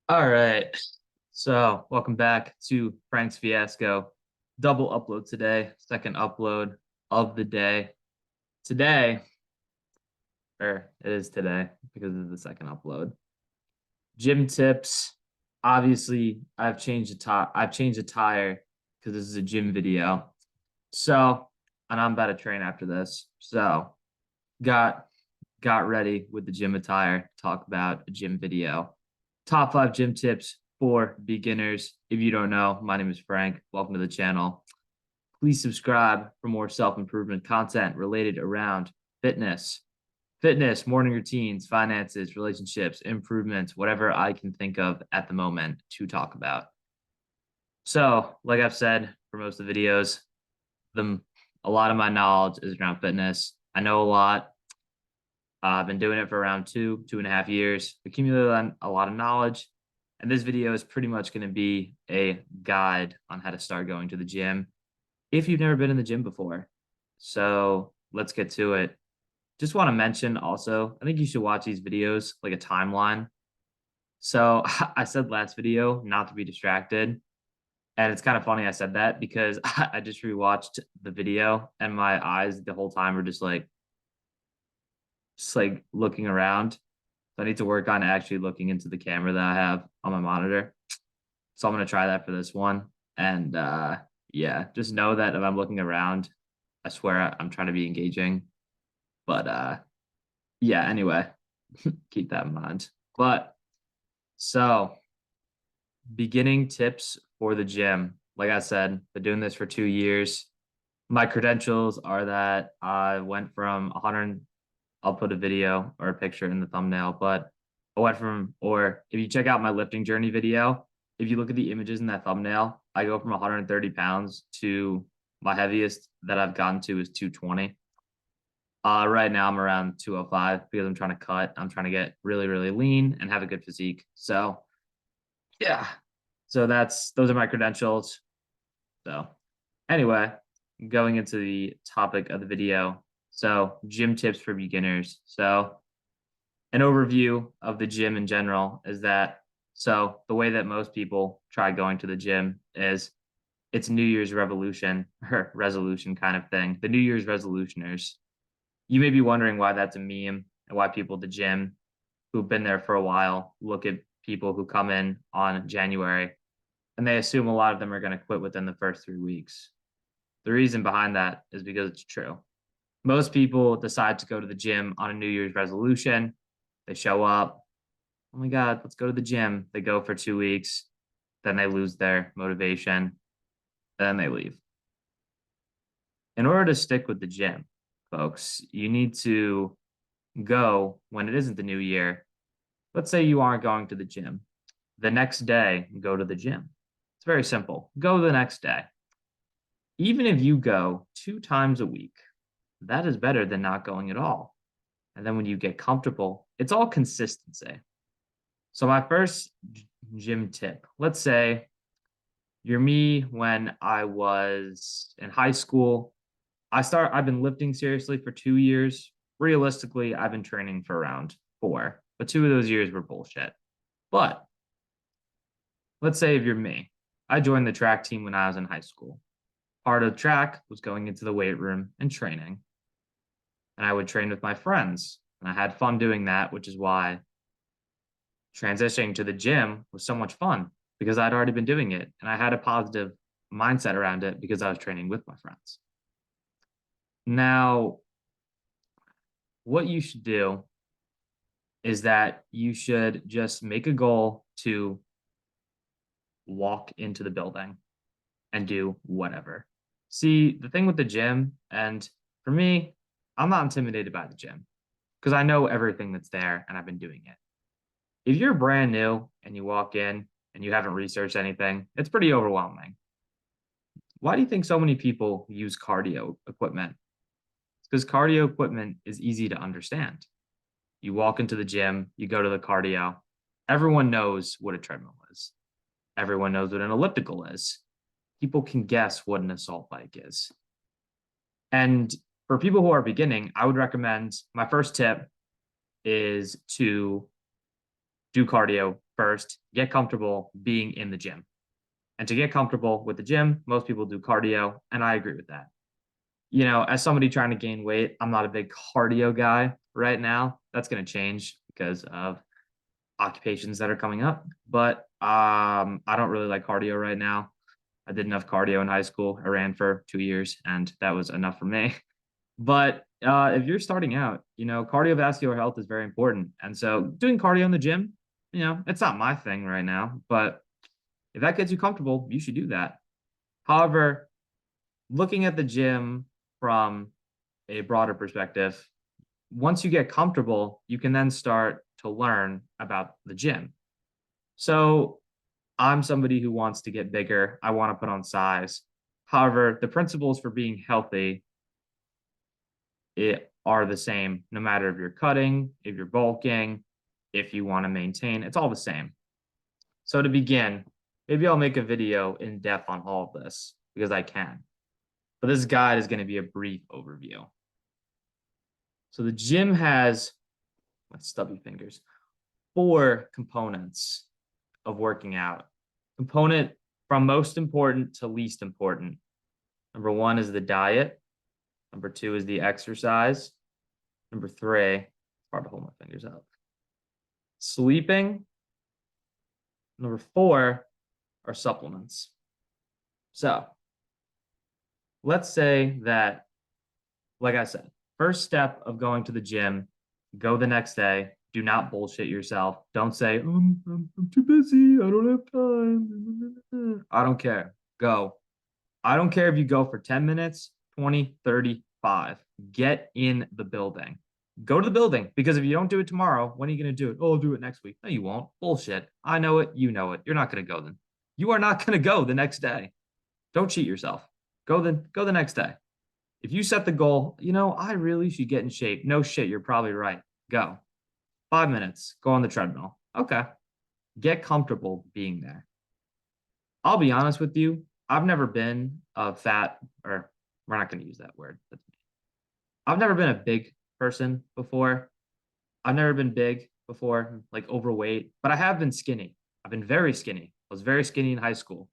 All right. So, welcome back to Frank's Fiasco. Double upload today, second upload of the day. Today, or it is today because of the second upload. Gym tips. Obviously, I've changed the tire because this is a gym video. So, and I'm about to train after this. So, got got ready with the gym attire to talk about a gym video. Top 5 gym tips for beginners. If you don't know, my name is Frank. Welcome to the channel. Please subscribe for more self-improvement content related around fitness. Fitness, morning routines, finances, relationships, improvements, whatever I can think of at the moment to talk about. So, like I've said for most of the videos, the a lot of my knowledge is around fitness. I know a lot. I've been doing it for around 2.5 years, accumulated a lot of knowledge. And this video is pretty much going to be a guide on how to start going to the gym if you've never been in the gym before. So let's get to it. Just want to mention also, I think you should watch these videos like a timeline. So I said last video not to be distracted. And it's kind of funny I said that because I just rewatched the video and my eyes the whole time were just like looking around. So I need to work on actually looking into the camera that I have on my monitor. So I'm gonna try that for this one. And yeah, just know that if I'm looking around, I swear I'm trying to be engaging. But yeah, anyway, keep that in mind. But so beginning tips for the gym. Like I said, been doing this for 2 years. My credentials are that I went from 100. I'll put a video or a picture in the thumbnail, but I went from, or if you check out my lifting journey video, if you look at the images in that thumbnail, I go from 130 pounds to my heaviest that I've gotten to is 220. Right now I'm around 205 because I'm trying to cut. I'm trying to get really, really lean and have a good physique. So yeah. So those are my credentials. So anyway, going into the topic of the video. So gym tips for beginners. So an overview of the gym in general is that so the way that most people try going to the gym is it's New Year's revolution or resolution kind of thing. The New Year's resolutioners. You may be wondering why that's a meme and why people at the gym who've been there for a while look at people who come in on January and they assume a lot of them are going to quit within the first 3 weeks. The reason behind that is because it's true. Most people decide to go to the gym on a New Year's resolution. They show up. Oh my God, let's go to the gym. They go for 2 weeks. Then they lose their motivation. Then they leave. In order to stick with the gym, folks, you need to go when it isn't the new year. Let's say you aren't going to the gym. The next day, go to the gym. It's very simple. Go the next day. Even if you go 2 times a week, that is better than not going at all. And then when you get comfortable, it's all consistency. So my first gym tip, let's say you're me when I was in high school. I've been lifting seriously for 2 years. Realistically, I've been training for around 4, but 2 of those years were bullshit. But let's say if you're me, I joined the track team when I was in high school. Part of track was going into the weight room and training. And I would train with my friends. And I had fun doing that, which is why transitioning to the gym was so much fun because I'd already been doing it. And I had a positive mindset around it because I was training with my friends. Now, what you should do is that you should just make a goal to walk into the building and do whatever. See, the thing with the gym, and for me, I'm not intimidated by the gym because I know everything that's there and I've been doing it. If you're brand new and you walk in and you haven't researched anything, it's pretty overwhelming. Why do you think so many people use cardio equipment? It's because cardio equipment is easy to understand. You walk into the gym, you go to the cardio. Everyone knows what a treadmill is. Everyone knows what an elliptical is. People can guess what an assault bike is. And for people who are beginning, I would recommend my first tip is to do cardio first, get comfortable being in the gym. And to get comfortable with the gym, most people do cardio, and I agree with that. As somebody trying to gain weight, I'm not a big cardio guy right now. That's going to change because of occupations that are coming up. But I don't really like cardio right now. I did enough cardio in high school. I ran for 2 years, and that was enough for me. But if you're starting out, cardiovascular health is very important. And so doing cardio in the gym, it's not my thing right now. But if that gets you comfortable, you should do that. However, looking at the gym from a broader perspective, once you get comfortable, you can then start to learn about the gym. So I'm somebody who wants to get bigger. I want to put on size. However, the principles for being healthy are the same no matter if you're cutting, if you're bulking, if you want to maintain, it's all the same. So to begin, maybe I'll make a video in depth on all of this because I can. But this guide is going to be a brief overview. So the gym has, my stubby fingers, 4 components of working out. Component from most important to least important. Number 1 is the diet. Number 2 is the exercise. Number 3, it's hard to hold my fingers up. Sleeping. Number 4 are supplements. So let's say that, like I said, first step of going to the gym, go the next day. Do not bullshit yourself. Don't say, I'm too busy. I don't have time. I don't care. Go. I don't care if you go for 10 minutes, 20, 30, 5. Get in the building. Go to the building, because if you don't do it tomorrow, when are you going to do it? Oh, I'll do it next week. No, you won't. Bullshit. I know it. You know it. You're not going to go then. You are not going to go the next day. Don't cheat yourself. Go the next day. If you set the goal, I really should get in shape. No shit, you're probably right. Go. 5 minutes. Go on the treadmill. Okay. Get comfortable being there. I'll be honest with you. I've never been a fat, or we're not going to use that word. I've never been a big person before. I've never been big before, like overweight, but I have been skinny. I've been very skinny. I was very skinny in high school.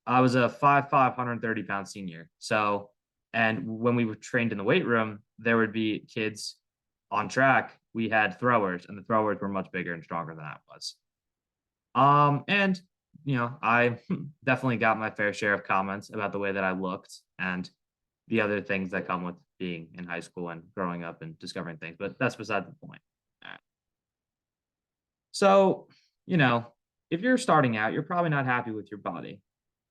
I was a 5'5", 130-pound senior. So, and when we were trained in the weight room, there would be kids on track. We had throwers, and the throwers were much bigger and stronger than I was. And I definitely got my fair share of comments about the way that I looked and the other things that come with being in high school and growing up and discovering things, but that's beside the point. All right. So, if you're starting out, you're probably not happy with your body.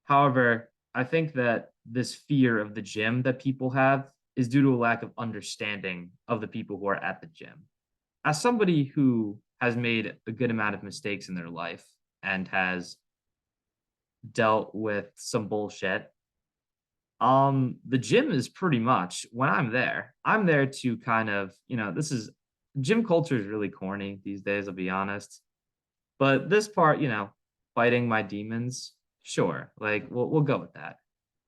However, I think that this fear of the gym that people have is due to a lack of understanding of the people who are at the gym. As somebody who has made a good amount of mistakes in their life and has dealt with some bullshit, the gym is pretty much, when I'm there to kind of, gym culture is really corny these days, I'll be honest. But this part, fighting my demons, sure, like we'll go with that.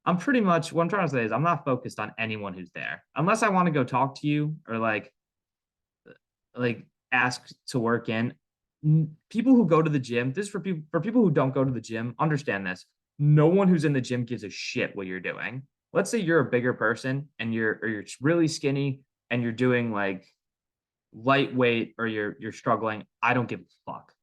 I'm pretty much, what I'm trying to say is I'm not focused on anyone who's there. Unless I want to go talk to you or like ask to work in. People who go to the gym, this is for people who don't go to the gym, understand this. No one who's in the gym gives a shit what you're doing. Let's say you're a bigger person and you're really skinny and you're doing like lightweight or you're struggling. I don't give a fuck.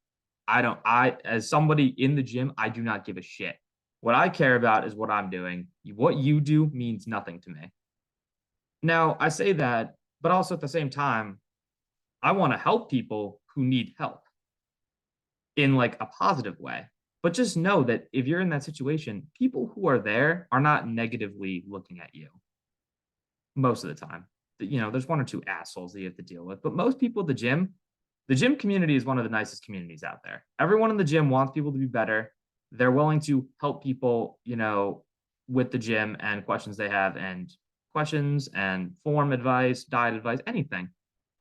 As somebody in the gym, I do not give a shit. What I care about is what I'm doing. What you do means nothing to me. Now, I say that, but also at the same time, I want to help people who need help in like a positive way. But just know that if you're in that situation, people who are there are not negatively looking at you most of the time. There's 1 or 2 assholes that you have to deal with. But most people at the gym community is one of the nicest communities out there. Everyone in the gym wants people to be better. They're willing to help people, with the gym and questions they have, and questions and form advice, diet advice, anything.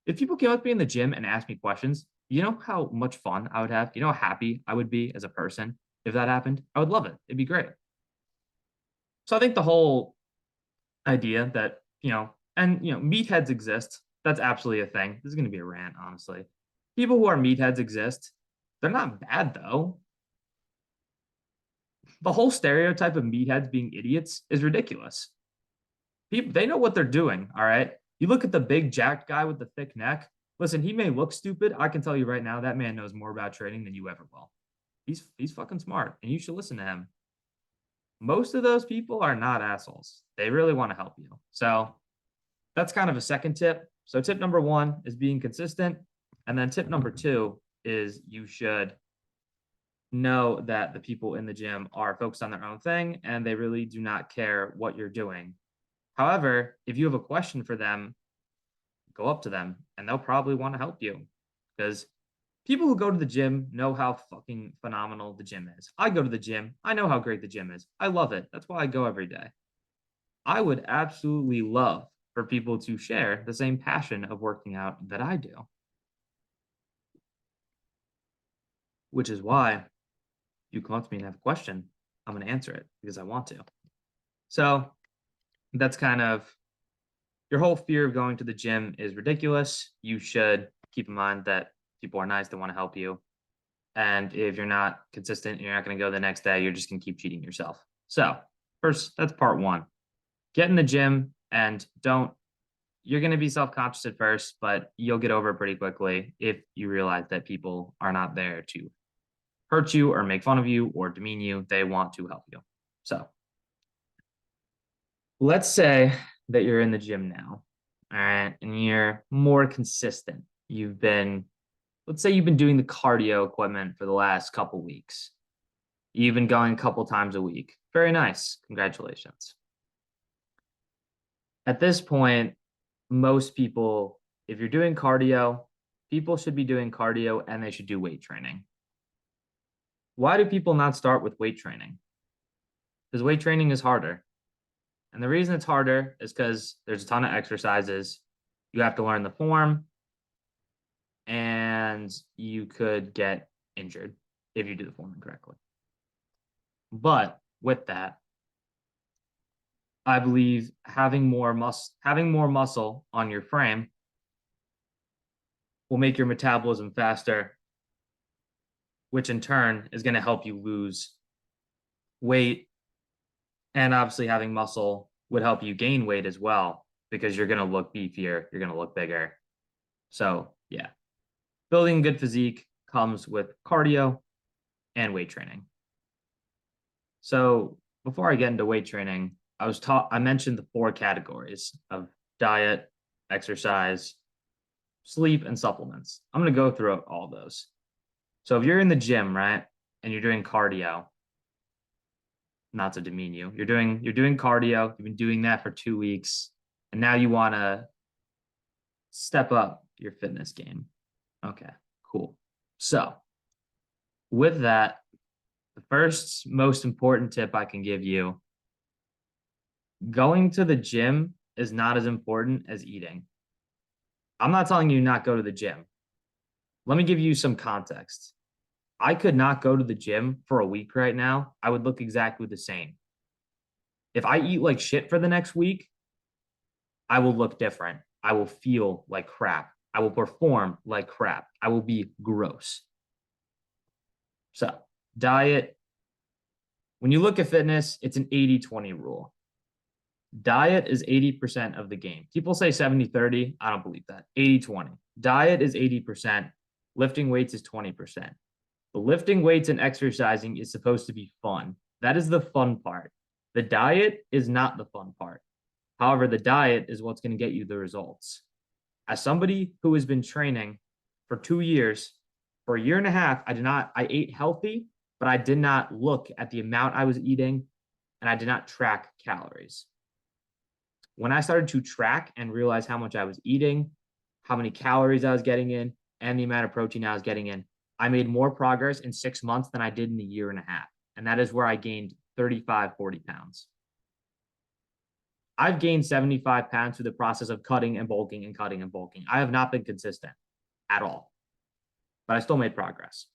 If people came up to me in the gym and asked me questions, you know how much fun I would have? You know how happy I would be as a person if that happened? I would love it. It'd be great. So I think the whole idea that, meatheads exist, that's absolutely a thing. This is going to be a rant, honestly. People who are meatheads exist. They're not bad though. The whole stereotype of meatheads being idiots is ridiculous. People, they know what they're doing. All right. You look at the big jacked guy with the thick neck. Listen, he may look stupid. I can tell you right now, that man knows more about trading than you ever will. He's fucking smart, and you should listen to him. Most of those people are not assholes. They really want to help you. So that's kind of a second tip. So tip number one is being consistent. And then tip number two is you should know that the people in the gym are focused on their own thing and they really do not care what you're doing. However, if you have a question for them, go up to them and they'll probably want to help you because people who go to the gym know how fucking phenomenal the gym is. I go to the gym. I know how great the gym is. I love it. That's why I go every day. I would absolutely love for people to share the same passion of working out that I do, which is why you come up to me and have a question, I'm going to answer it because I want to. So that's kind of your whole fear of going to the gym is ridiculous. You should keep in mind that people are nice, they want to help you. And if you're not consistent, you're not going to go the next day, you're just going to keep cheating yourself. So, first, that's part one. Get in the gym and you're going to be self conscious at first, but you'll get over it pretty quickly if you realize that people are not there to hurt you or make fun of you or demean you. They want to help you. So, let's say that you're in the gym now, all right, and you're more consistent. Let's say you've been doing the cardio equipment for the last couple weeks. You've been going a couple times a week. Very nice. Congratulations. At this point, most people, if you're doing cardio, people should be doing cardio and they should do weight training. Why do people not start with weight training? Because weight training is harder. And the reason it's harder is because there's a ton of exercises. You have to learn the form and you could get injured if you do the form incorrectly. But with that, I believe having more muscle on your frame will make your metabolism faster, which in turn is going to help you lose weight. And obviously, having muscle would help you gain weight as well because you're going to look beefier, you're going to look bigger. So, yeah, building a good physique comes with cardio and weight training. So, before I get into weight training, I mentioned the four categories of diet, exercise, sleep, and supplements. I'm going to go through all those. So if you're in the gym, right, and you're doing cardio, not to demean you, you're doing cardio, you've been doing that for 2 weeks, and now you want to step up your fitness game. Okay, cool. So with that, the first most important tip I can give you, going to the gym is not as important as eating. I'm not telling you not go to the gym. Let me give you some context. I could not go to the gym for a week right now. I would look exactly the same. If I eat like shit for the next week, I will look different. I will feel like crap. I will perform like crap. I will be gross. So, diet, when you look at fitness, it's an 80-20 rule. Diet is 80% of the game. People say 70-30. I don't believe that. 80-20. Diet is 80%. Lifting weights is 20%. The lifting weights and exercising is supposed to be fun. That is the fun part. The diet is not the fun part. However, the diet is what's going to get you the results. As somebody who has been training for 2 years, for a year and a half, I ate healthy, but I did not look at the amount I was eating and I did not track calories. When I started to track and realize how much I was eating, how many calories I was getting in, and the amount of protein I was getting in, I made more progress in 6 months than I did in a year and a half. And that is where I gained 35, 40 pounds. I've gained 75 pounds through the process of cutting and bulking and cutting and bulking. I have not been consistent at all, but I still made progress.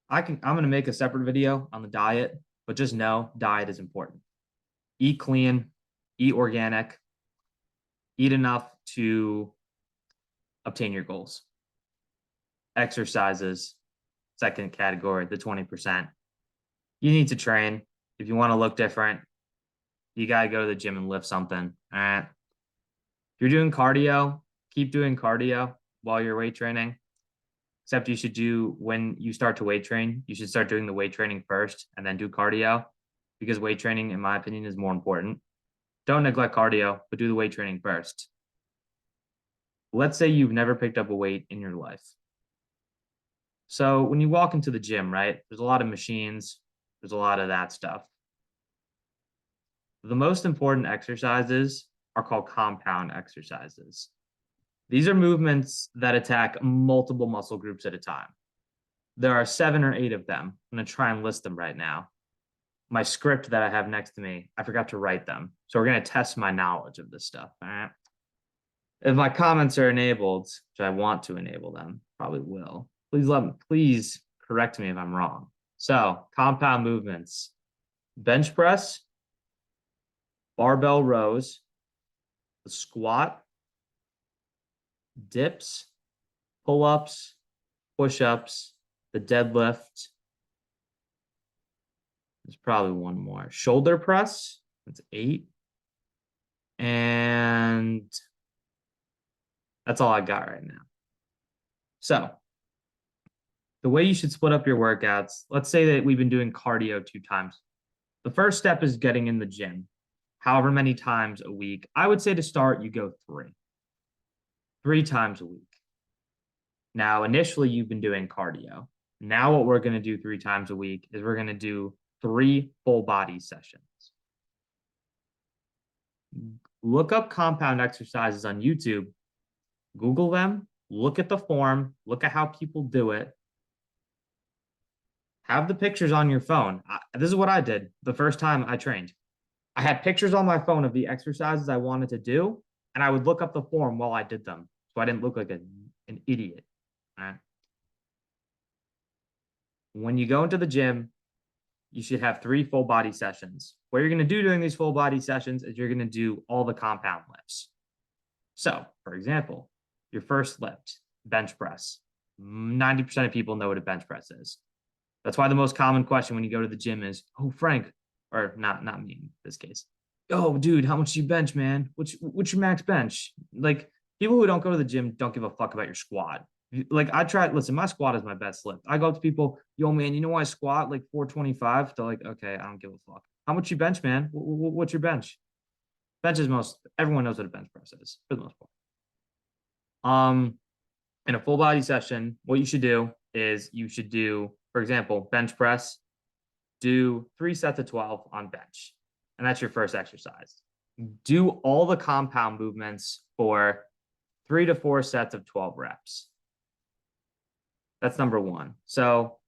I'm going to make a separate video on the diet, but just know diet is important. Eat clean, eat organic, eat enough to obtain your goals. exercises, second category, the 20%. You need to train. If you want to look different, you got to go to the gym and lift something. All right. If you're doing cardio, keep doing cardio while you're weight training. Except you should do, when you start to weight train, you should start doing the weight training first and then do cardio, because weight training, in my opinion, is more important. Don't neglect cardio, but do the weight training first. Let's say you've never picked up a weight in your life. So when you walk into the gym, right, there's a lot of machines, there's a lot of that stuff. The most important exercises are called compound exercises. These are movements that attack multiple muscle groups at a time. There are 7 or 8 of them. I'm going to try and list them right now. My script that I have next to me, I forgot to write them. So we're going to test my knowledge of this stuff. All right. If my comments are enabled, which I want to enable them, probably will. Please correct me if I'm wrong. So compound movements: bench press, barbell rows, the squat, dips, pull-ups, push-ups, the deadlift. There's probably one more. Shoulder press, that's 8. And that's all I got right now. So the way you should split up your workouts, let's say that we've been doing cardio 2 times. The first step is getting in the gym, however many times a week. I would say to start, you go 3 times a week. Now, initially, you've been doing cardio. Now, what we're going to do 3 times a week is we're going to do 3 full body sessions. Look up compound exercises on YouTube, Google them, look at the form, look at how people do it. Have the pictures on your phone. This is what I did the first time I trained. I had pictures on my phone of the exercises I wanted to do, and I would look up the form while I did them, so I didn't look like an idiot. All right. When you go into the gym, you should have 3 full body sessions. What you're going to do during these full body sessions is you're going to do all the compound lifts. So, for example, your first lift, bench press. 90% of people know what a bench press is. That's why the most common question when you go to the gym is, "Oh, Frank," or not me in this case. "Oh, dude, how much do you bench, man? What's your max bench?" Like, people who don't go to the gym don't give a fuck about your squat. Like, listen, my squat is my best lift. I go up to people, "Yo, man, you know I squat like 425?" They're like, "Okay, I don't give a fuck. How much you bench, man? What's your bench?" Bench is everyone knows what a bench press is for the most part. In a full body session, what you should do is you should do, for example, bench press, do 3 sets of 12 on bench. And that's your first exercise. Do all the compound movements for 3 to 4 sets of 12 reps. That's number 1. So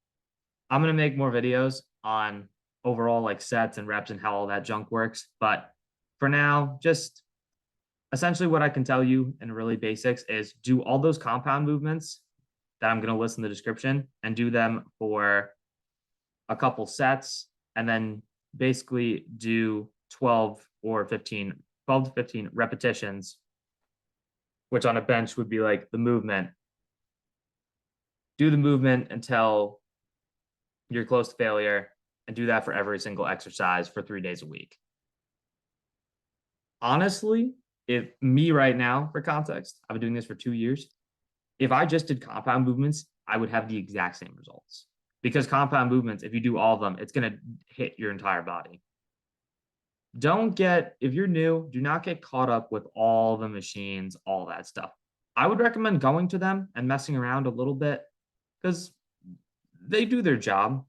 I'm going to make more videos on overall like sets and reps and how all that junk works. But for now, just essentially what I can tell you in really basics is do all those compound movements that I'm going to list in the description and do them for a couple sets, and then basically do 12 to 15 repetitions, which on a bench would be like the movement. Do the movement until you're close to failure, and do that for every single exercise for 3 days a week. Honestly, if me right now, for context, I've been doing this for 2 years. If I just did compound movements, I would have the exact same results. Because compound movements, if you do all of them, it's going to hit your entire body. If you're new, do not get caught up with all the machines, all that stuff. I would recommend going to them and messing around a little bit because they do their job.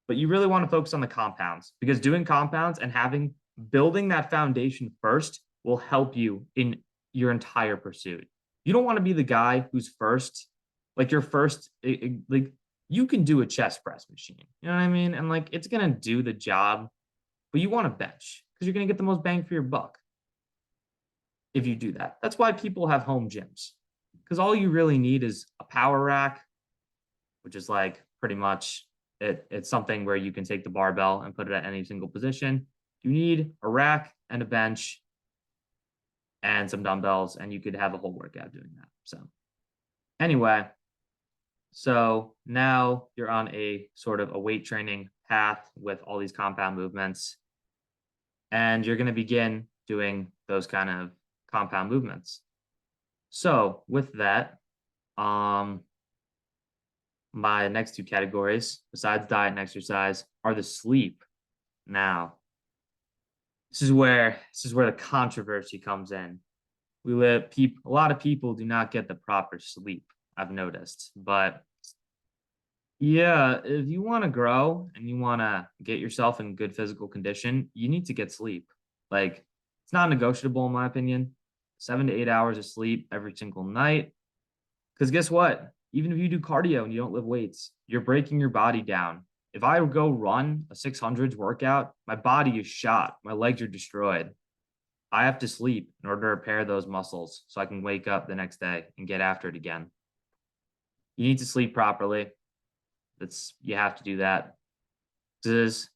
But you really want to focus on the compounds, because doing compounds and building that foundation first will help you in your entire pursuit. You don't want to be the guy who's first, like your first, like you can do a chest press machine, you know what I mean? And like, it's going to do the job, but you want to bench because you're going to get the most bang for your buck if you do that. That's why people have home gyms, because all you really need is a power rack, which is like pretty much it's something where you can take the barbell and put it at any single position. You need a rack and a bench and some dumbbells, and you could have a whole workout doing that. So anyway, So now you're on a sort of a weight training path with all these compound movements, and you're going to begin doing those kind of compound movements. So with that, um, my next two categories, besides diet and exercise, are the sleep. Now, this is where the controversy comes in. A lot of people do not get the proper sleep, I've noticed. But yeah, if you want to grow and you want to get yourself in good physical condition, you need to get sleep. Like, it's not negotiable in my opinion. 7 to 8 hours of sleep every single night. Because guess what? Even if you do cardio and you don't lift weights, you're breaking your body down. If I go run a 600s workout, my body is shot. My legs are destroyed. I have to sleep in order to repair those muscles so I can wake up the next day and get after it again. You need to sleep properly. You have to do that. This is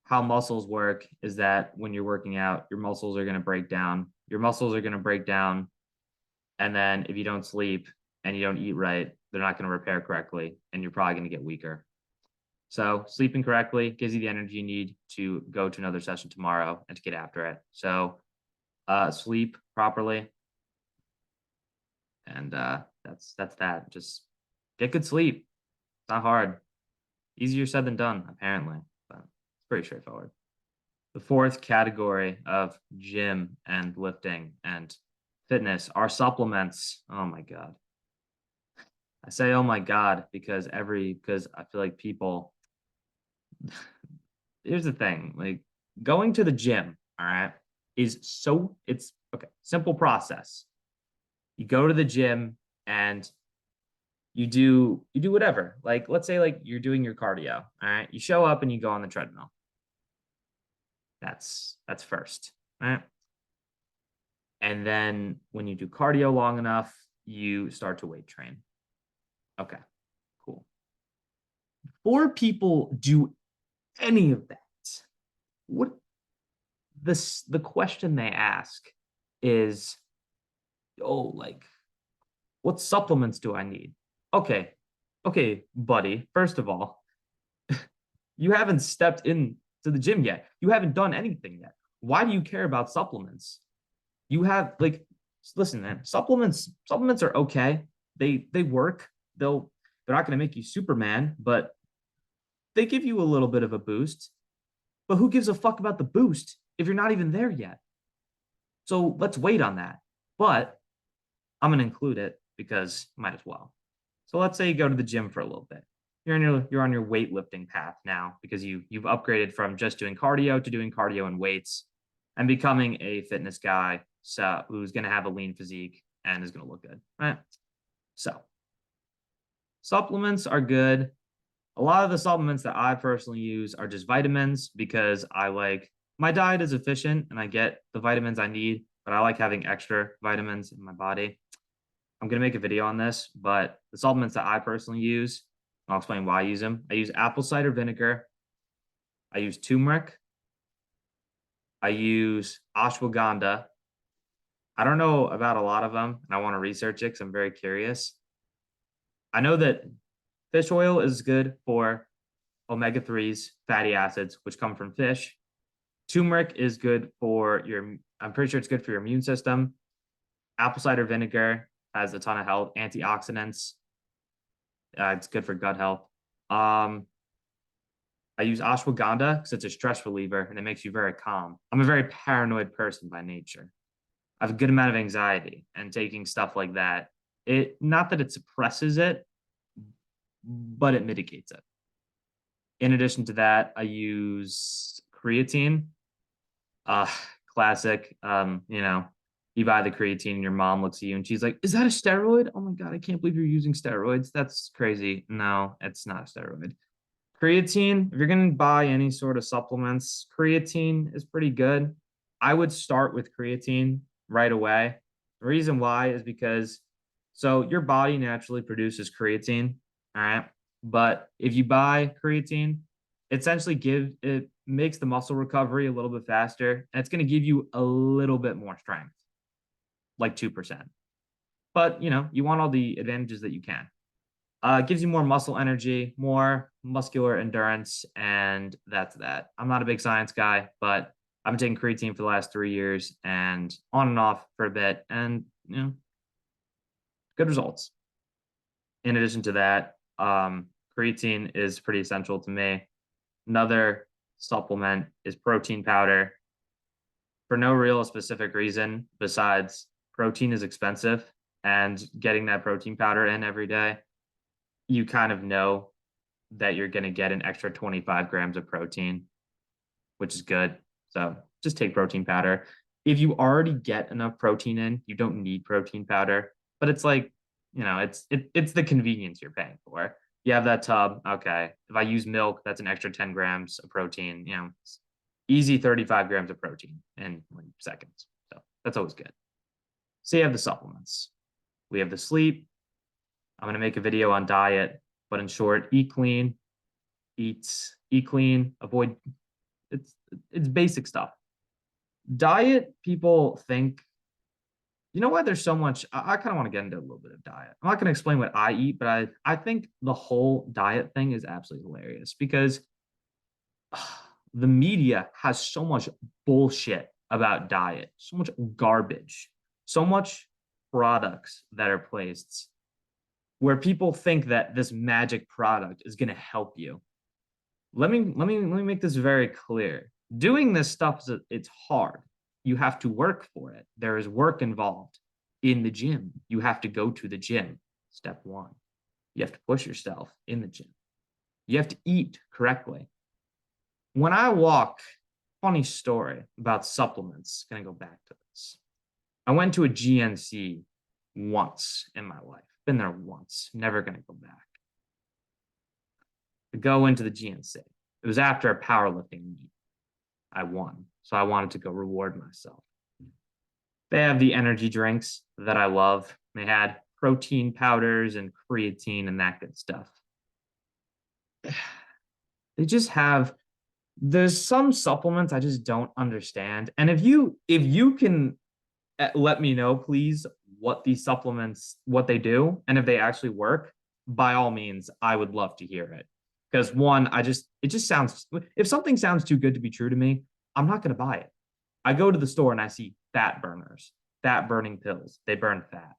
how muscles work, is that when you're working out, your muscles are going to break down. Your muscles are going to break down. And then if you don't sleep and you don't eat right, they're not going to repair correctly. And you're probably going to get weaker. So sleeping correctly gives you the energy you need to go to another session tomorrow and to get after it. So sleep properly. And that's that. Just get good sleep. It's not hard. Easier said than done, apparently, but it's pretty straightforward. The fourth category of gym and lifting and fitness are supplements. Oh my God. I say, oh my God, because I feel like people, here's the thing, like going to the gym, all right, it's okay, simple process. You go to the gym and you do whatever. Like, let's say like you're doing your cardio, all right? You show up and you go on the treadmill. That's first, right? And then when you do cardio long enough, you start to weight train. Okay, cool. Before people do any of that, what the question they ask is, oh, like, what supplements do I need? Okay, okay, buddy. First of all, you haven't stepped into the gym yet. You haven't done anything yet. Why do you care about supplements? You have like, listen, man, supplements are okay. They work. They're not going to make you Superman, but they give you a little bit of a boost. But who gives a fuck about the boost if you're not even there yet? So let's wait on that. But I'm going to include it because might as well. So let's say you go to the gym for a little bit. You're on your weightlifting path now because you've upgraded from just doing cardio to doing cardio and weights and becoming a fitness guy, so who's going to have a lean physique and is going to look good, right? So supplements are good. A lot of the supplements that I personally use are just vitamins because my diet is efficient and I get the vitamins I need, but I like having extra vitamins in my body. I'm going to make a video on this, but the supplements that I personally use, I'll explain why I use them. I use apple cider vinegar. I use turmeric. I use ashwagandha. I don't know about a lot of them, and I want to research it because I'm very curious. I know that fish oil is good for omega-3s, fatty acids, which come from fish. Turmeric is good for I'm pretty sure it's good for your immune system. Apple cider vinegar has a ton of health, antioxidants. It's good for gut health. I use ashwagandha because it's a stress reliever and it makes you very calm. I'm a very paranoid person by nature. I have a good amount of anxiety, and taking stuff like that, not that it suppresses it, but it mitigates it. In addition to that, I use creatine. Uh, Classic. You buy the creatine and your mom looks at you and she's like, "Is that a steroid? Oh my God, I can't believe you're using steroids. That's crazy." No, it's not a steroid. Creatine, if you're going to buy any sort of supplements, creatine is pretty good. I would start with creatine right away. The reason why is because your body naturally produces creatine, all right? But if you buy creatine, it makes the muscle recovery a little bit faster, and it's going to give you a little bit more strength, like 2%. But, you want all the advantages that you can. Gives you more muscle energy, more muscular endurance, and that's that. I'm not a big science guy, but I've been taking creatine for the last 3 years and on and off for a bit, and good results. In addition to that, creatine is pretty essential to me. Another supplement is protein powder for no real specific reason besides protein is expensive, and getting that protein powder in every day, you kind of know that you're going to get an extra 25 grams of protein, which is good. So just take protein powder. If you already get enough protein in, you don't need protein powder. But it's like, it's the convenience you're paying for. You have that tub. Okay. If I use milk, that's an extra 10 grams of protein, easy 35 grams of protein in like seconds. So that's always good. So you have the supplements. We have the sleep. I'm going to make a video on diet, but in short, eat clean, eat clean, avoid it's basic stuff. Diet, people think, you know why there's so much. I kind of want to get into a little bit of diet. I'm not going to explain what I eat, but I think the whole diet thing is absolutely hilarious because the media has so much bullshit about diet, so much garbage, so much products that are placed where people think that this magic product is going to help you. Let me make this very clear. Doing this stuff, it's hard. You have to work for it. There is work involved in the gym. You have to go to the gym. Step one. You have to push yourself in the gym. You have to eat correctly. When I walk, funny story about supplements. Gonna go back to this. I went to a GNC once in my life. Been there once. Never gonna go back. To go into the GNC. It was after a powerlifting meet. I won, so I wanted to go reward myself. They have the energy drinks that I love. They had protein powders and creatine and that good stuff. They just have, there's some supplements I just don't understand. And if you can let me know, please, what these supplements, what they do, and if they actually work, by all means, I would love to hear it. Because one, it just sounds, if something sounds too good to be true to me, I'm not going to buy it. I go to the store and I see fat burners, fat burning pills. They burn fat.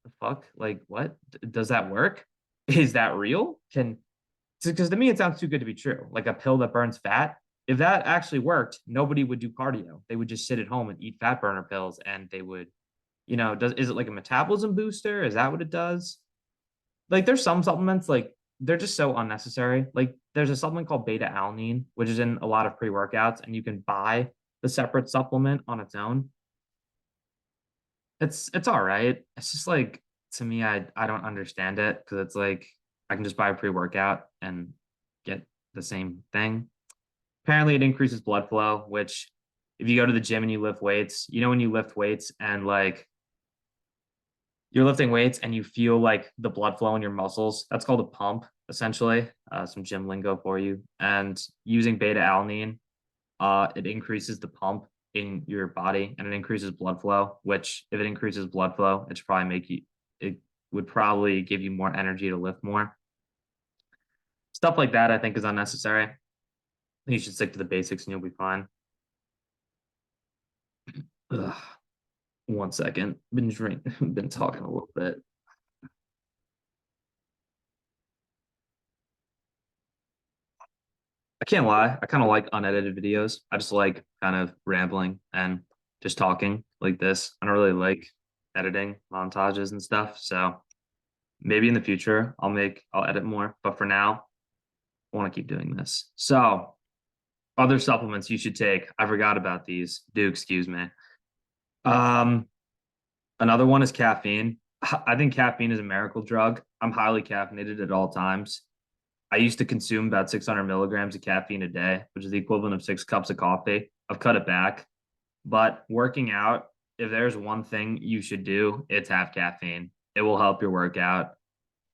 The fuck? Like, what? Does that work? Is that real? Because to me, it sounds too good to be true. Like a pill that burns fat. If that actually worked, nobody would do cardio. They would just sit at home and eat fat burner pills, and they would, is it like a metabolism booster? Is that what it does? Like, there's some supplements, like, they're just so unnecessary. Like, there's a supplement called beta alanine, which is in a lot of pre-workouts, and you can buy the separate supplement on its own. It's all right. It's just like, to me, I don't understand it because it's like I can just buy a pre-workout and get the same thing. Apparently it increases blood flow, which if you go to the gym and you lift weights, when you lift weights and like you're lifting weights and you feel like the blood flow in your muscles, that's called a pump, essentially. Some gym lingo for you. And using beta alanine, it increases the pump in your body and it increases blood flow, which if it increases blood flow, it would probably give you more energy to lift more. Stuff like that, I think, is unnecessary. You should stick to the basics and you'll be fine. Ugh. 1 second. Been talking a little bit. I can't lie. I kind of like unedited videos. I just like kind of rambling and just talking like this. I don't really like editing montages and stuff. So maybe in the future I'll edit more. But for now, I want to keep doing this. So other supplements you should take. I forgot about these. Do excuse me. Another one is caffeine. I think caffeine is a miracle drug. I'm highly caffeinated at all times. I used to consume about 600 milligrams of caffeine a day, which is the equivalent of 6 cups of coffee. I've cut it back. But working out, if there's one thing you should do, it's have caffeine. It will help your workout.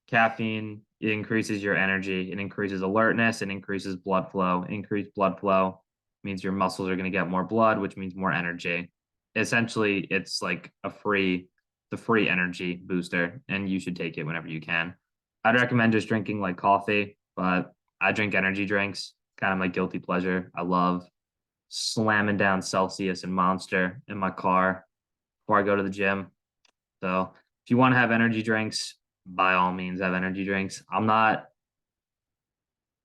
Caffeine, it increases your energy, it increases alertness, it increases blood flow. Increased blood flow means your muscles are going to get more blood, which means more energy. Essentially, it's like the free energy booster, and you should take it whenever you can. I'd recommend just drinking like coffee, but I drink energy drinks, kind of my guilty pleasure. I love slamming down Celsius and Monster in my car before I go to the gym. So if you want to have energy drinks, by all means have energy drinks. I'm not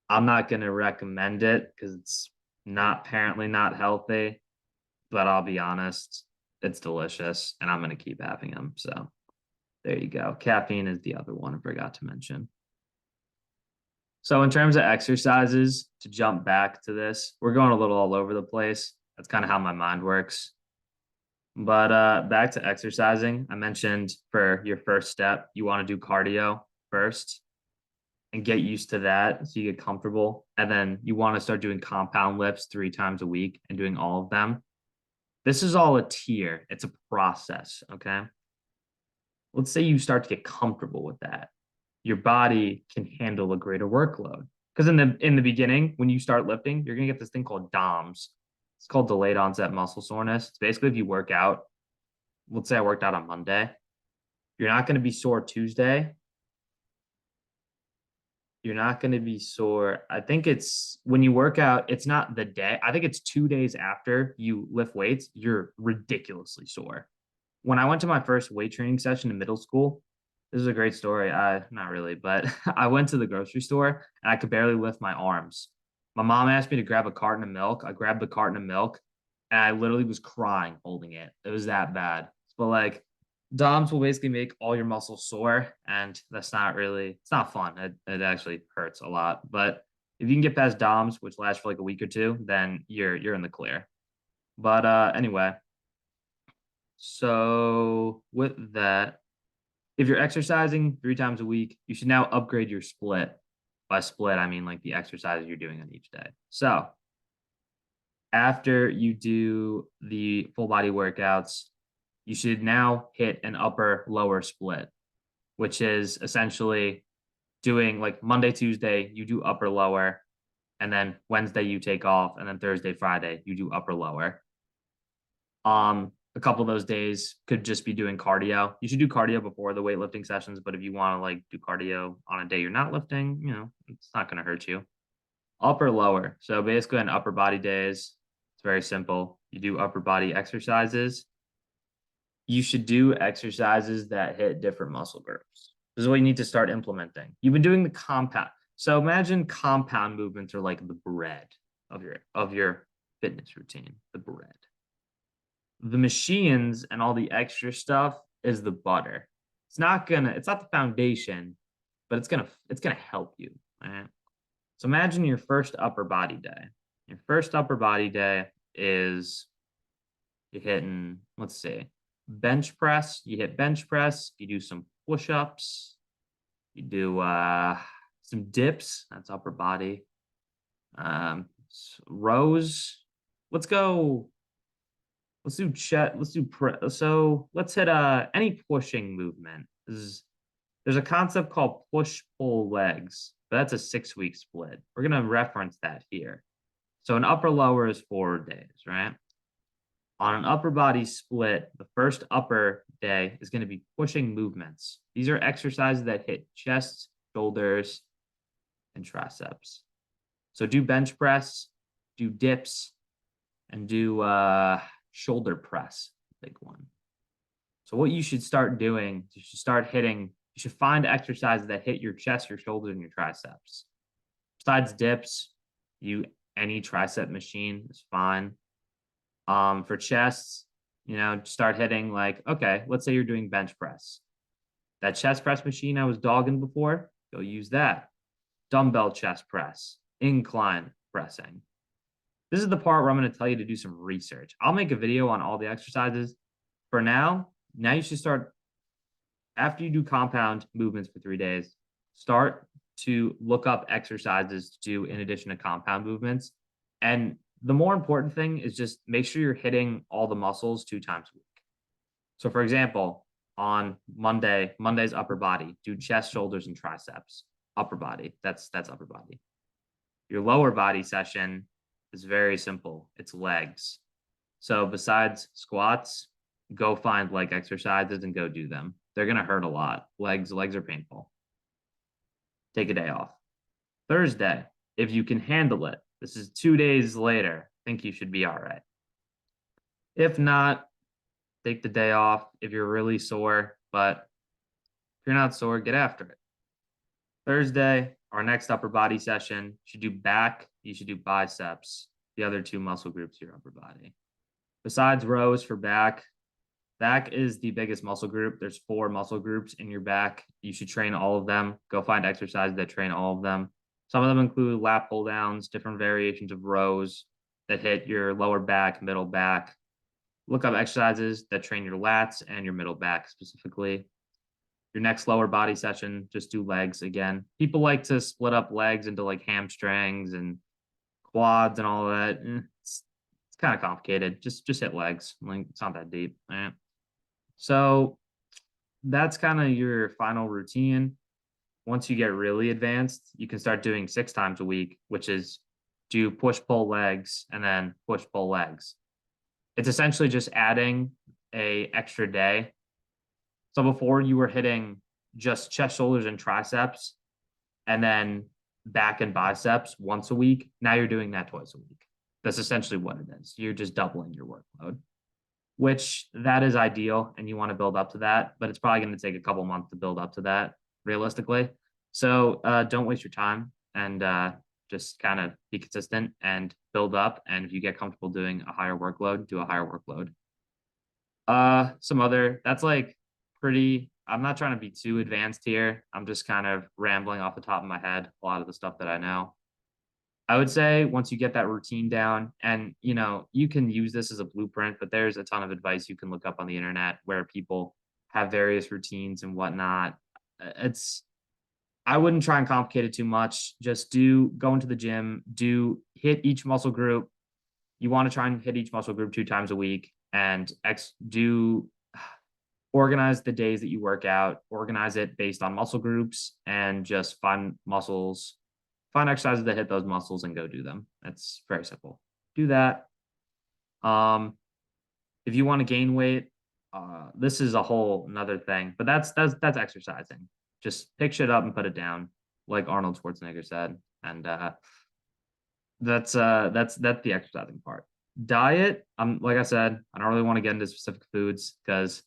gonna recommend it because it's not apparently not healthy, but I'll be honest, it's delicious and I'm gonna keep having them. So there you go. Caffeine is the other one I forgot to mention. So in terms of exercises, to jump back to this, we're going a little all over the place. That's kind of how my mind works. But back to exercising, I mentioned for your first step, you want to do cardio first and get used to that so you get comfortable. And then you want to start doing compound lifts 3 times a week and doing all of them. This is all a tier, it's a process. Okay. Let's say you start to get comfortable with that. Your body can handle a greater workload. Because in the beginning, when you start lifting, you're gonna get this thing called DOMS. It's called delayed onset muscle soreness. It's basically if you work out, let's say I worked out on Monday, you're not gonna be sore Tuesday. You're not gonna be sore. I think it's when you work out, it's not the day. I think it's 2 days after you lift weights, you're ridiculously sore. When I went to my first weight training session in middle school, this is a great story. Not really, but I went to the grocery store and I could barely lift my arms. My mom asked me to grab a carton of milk. I grabbed the carton of milk and I literally was crying holding it. It was that bad. But like DOMS will basically make all your muscles sore, and that's not really, it's not fun. It actually hurts a lot. But if you can get past DOMS, which lasts for like a week or two, then you're in the clear. But anyway, so with that, if you're exercising 3 times a week, you should now upgrade your split. By split, I mean like the exercises you're doing on each day. So after you do the full body workouts, you should now hit an upper lower split, which is essentially doing like Monday, Tuesday, you do upper lower, and then Wednesday you take off, and then Thursday, Friday, you do upper lower. A couple of those days could just be doing cardio. You should do cardio before the weightlifting sessions, but if you want to like do cardio on a day you're not lifting, it's not going to hurt you. Upper lower. So basically on upper body days, it's very simple. You do upper body exercises. You should do exercises that hit different muscle groups. This is what you need to start implementing. You've been doing the compound. So imagine compound movements are like the bread of your fitness routine, the bread. The machines and all the extra stuff is the butter. It's not the foundation, but it's gonna help you. All right. So imagine your first upper body day. Your first upper body day is you're hitting, let's see, bench press. You hit bench press, you do some push-ups, you do some dips, that's upper body. Rows. Let's go. Let's do chet. Let's do so. Let's hit any pushing movement. There's a concept called push pull legs, but that's a 6 week split. We're gonna reference that here. So an upper lower is 4 days, right? On an upper body split, the first upper day is going to be pushing movements. These are exercises that hit chest, shoulders, and triceps. So do bench press, do dips, and do shoulder press, big one. So what you should start doing, you should find exercises that hit your chest, your shoulders, and your triceps. Besides dips, any tricep machine is fine. For chests, start hitting like, okay, let's say you're doing bench press. That chest press machine I was dogging before, go use that. Dumbbell chest press, incline pressing. This is the part where I'm going to tell you to do some research. I'll make a video on all the exercises. For now you should start, after you do compound movements for 3 days, start to look up exercises to do in addition to compound movements. And the more important thing is just make sure you're hitting all the muscles 2 times a week. So for example, on Monday's upper body, do chest, shoulders, and triceps. Upper body, that's upper body. Your lower body session is very simple. It's legs. So besides squats, go find leg exercises and go do them. They're going to hurt a lot. Legs are painful. take a day off. Thursday, if you can handle it, this is 2 days later, I think you should be all right. If not, take the day off if you're really sore, but if you're not sore, get after it. Thursday, our next upper body session, you should do back, you should do biceps, the other two muscle groups of your upper body. Besides rows for back, back is the biggest muscle group. There's 4 muscle groups in your back. You should train all of them. Go find exercises that train all of them. Some of them include lat pull downs, different variations of rows that hit your lower back, middle back. Look up exercises that train your lats and your middle back specifically. Your next lower body session, just do legs again. People like to split up legs into like hamstrings and quads and all that. It's kind of complicated. Just hit legs. Like it's not that deep. So that's kind of your final routine. Once you get really advanced, you can start doing 6 times a week, which is do push pull legs and then push pull legs. It's essentially just adding a extra day. So before you were hitting just chest, shoulders, and triceps, and then back and biceps once a week. Now you're doing that twice a week. That's essentially what it is. You're just doubling your workload, which that is ideal, and you want to build up to that, but it's probably going to take a couple months to build up to that realistically. So don't waste your time and just kind of be consistent and build up. And if you get comfortable doing a higher workload, do a higher workload. Some other, that's like pretty, I'm not trying to be too advanced here. I'm just kind of rambling off the top of my head, a lot of the stuff that I know. I would say once you get that routine down, and you can use this as a blueprint, but there's a ton of advice you can look up on the internet where people have various routines and whatnot. I wouldn't try and complicate it too much. Just go into the gym, hit each muscle group. You want to try and hit each muscle group 2 times a week, and organize the days that you work out, organize it based on muscle groups, and just find exercises that hit those muscles and go do them. That's very simple. Do that. If you want to gain weight, this is a whole another thing, but that's exercising. Just pick shit up and put it down, like Arnold Schwarzenegger said. And that's the exercising part. Diet, like I said, I don't really want to get into specific foods because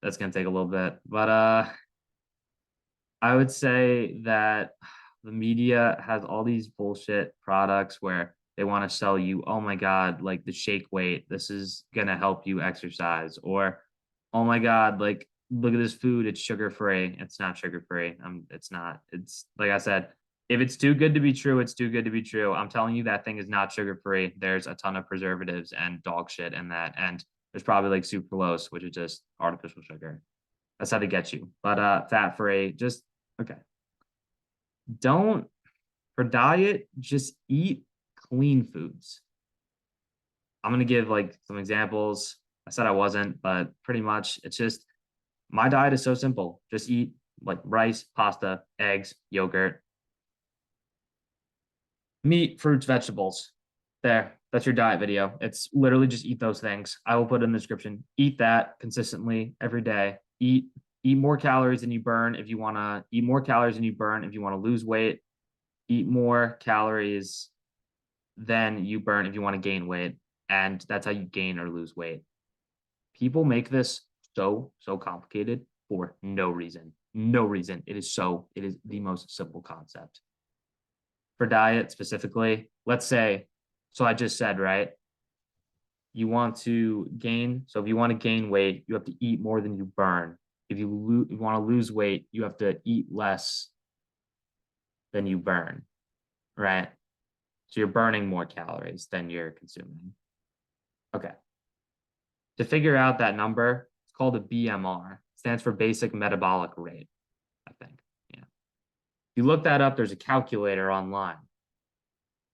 that's gonna take a little bit. But I would say that the media has all these bullshit products where they want to sell you, oh my God, like the shake weight, this is gonna help you exercise, or oh my God, like look at this food, it's sugar free. It's not sugar free. It's not. It's like I said, if it's too good to be true, it's too good to be true. I'm telling you, that thing is not sugar free. There's a ton of preservatives and dog shit in that, and there's probably like sucralose, which is just artificial sugar. That's how they get you. But fat free, just okay. Don't for diet, just eat clean foods. I'm gonna give like some examples. I said I wasn't, but pretty much it's just my diet is so simple. Just eat like rice, pasta, eggs, yogurt, meat, fruits, vegetables. There, that's your diet video. It's literally just eat those things. I will put in the description. Eat that consistently every day. Eat more calories than you burn if you want to eat more calories than you burn if you want to lose weight. Eat more calories than you burn if you want to gain weight. And that's how you gain or lose weight. People make this so complicated for no reason. No reason. It is the most simple concept. For diet specifically, let's say, so I just said, right? You want to gain. So if you want to gain weight, you have to eat more than you burn. If you want to lose weight, you have to eat less than you burn, right? So you're burning more calories than you're consuming. Okay. To figure out that number, it's called a BMR. It stands for basic metabolic rate, I think. Yeah. If you look that up, there's a calculator online.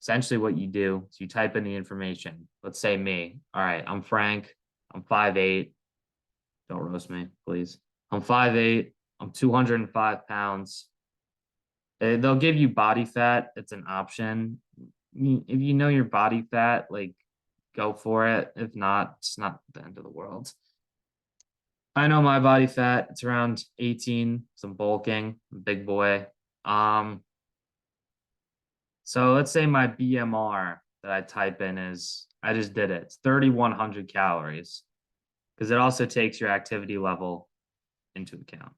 Essentially what you do is you type in the information. Let's say me. All right, I'm Frank. I'm 5'8". Don't roast me, please. I'm 5'8". I'm 205 pounds. They'll give you body fat. It's an option. If you know your body fat, like go for it. If not, it's not the end of the world. I know my body fat. It's around 18. Some bulking. I'm a big boy. Um, so let's say my BMR that I type in is, I just did it. It's 3,100 calories because it also takes your activity level into account.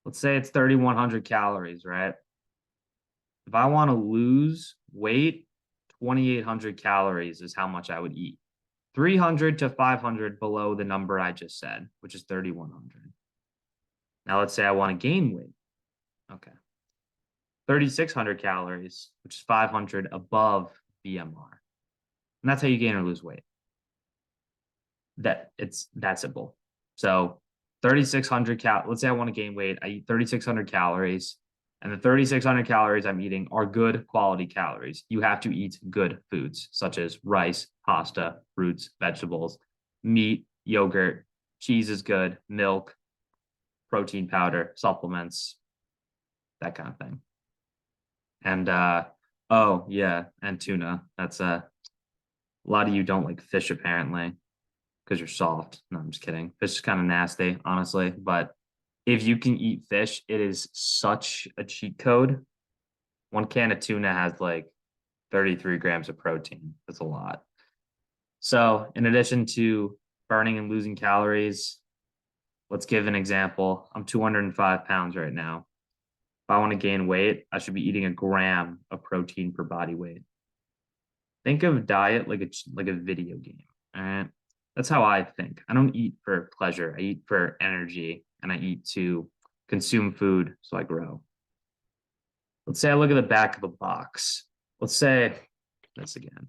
Let's say it's 3,100 calories, right? If I want to lose weight, 2,800 calories is how much I would eat. 300 to 500 below the number I just said, which is 3,100. Now let's say I want to gain weight. Okay. 3,600 calories, which is 500 above BMR. And that's how you gain or lose weight. It's that simple. So 3,600 let's say I want to gain weight. I eat 3,600 calories, and the 3,600 calories I'm eating are good quality calories. You have to eat good foods such as rice, pasta, fruits, vegetables, meat, yogurt, cheese is good, milk, protein powder, supplements, that kind of thing. And oh yeah, and tuna. That's a lot of you don't like fish apparently because you're soft. No, I'm just kidding. Fish is kind of nasty, honestly. But if you can eat fish, it is such a cheat code. One can of tuna has like 33 grams of protein. That's a lot. So, in addition to burning and losing calories, let's give an example. I'm 205 pounds right now. If I want to gain weight, I should be eating a gram of protein per body weight. Think of diet like a video game. All right. That's how I think. I don't eat for pleasure. I eat for energy and I eat to consume food so I grow. Let's say I look at the back of a box. Let's say this again.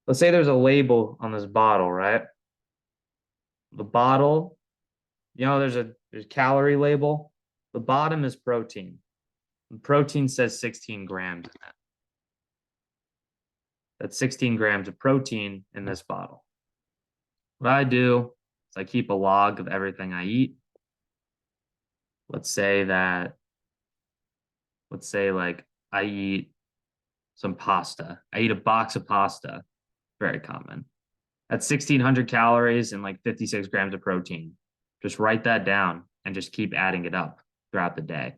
Let's say there's a label on this bottle, right? The bottle, there's a calorie label. The bottom is protein. The protein says 16 grams in it. That's 16 grams of protein in this bottle. What I do is I keep a log of everything I eat. Let's say like I eat some pasta. I eat a box of pasta. Very common. That's 1,600 calories and like 56 grams of protein. Just write that down and just keep adding it up throughout the day.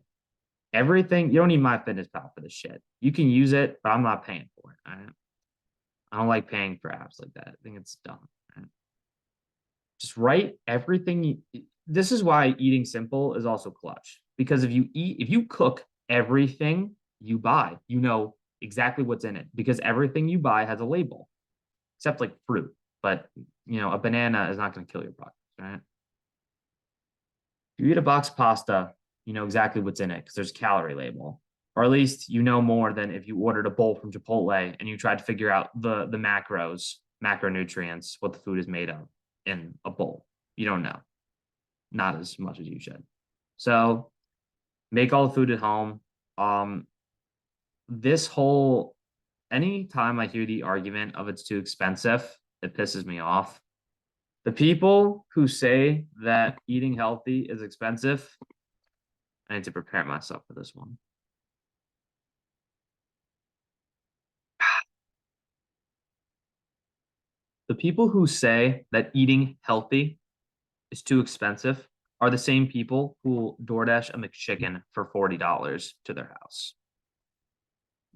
Everything, you don't need MyFitnessPal for this shit. You can use it, but I'm not paying for it. Right? I don't like paying for apps like that. I think it's dumb. Right? Just write everything. This is why eating simple is also clutch. Because if you cook everything you buy, you know exactly what's in it. Because everything you buy has a label, except like fruit. But a banana is not going to kill your body, right? If you eat a box of pasta, you know exactly what's in it because there's a calorie label. Or at least you know more than if you ordered a bowl from Chipotle and you tried to figure out the macros, macronutrients, what the food is made of in a bowl. You don't know. Not as much as you should. So make all the food at home. This whole anytime I hear the argument of it's too expensive, it pisses me off. The people who say that eating healthy is expensive, I need to prepare myself for this one. The people who say that eating healthy is too expensive are the same people who will DoorDash a McChicken for $40 to their house.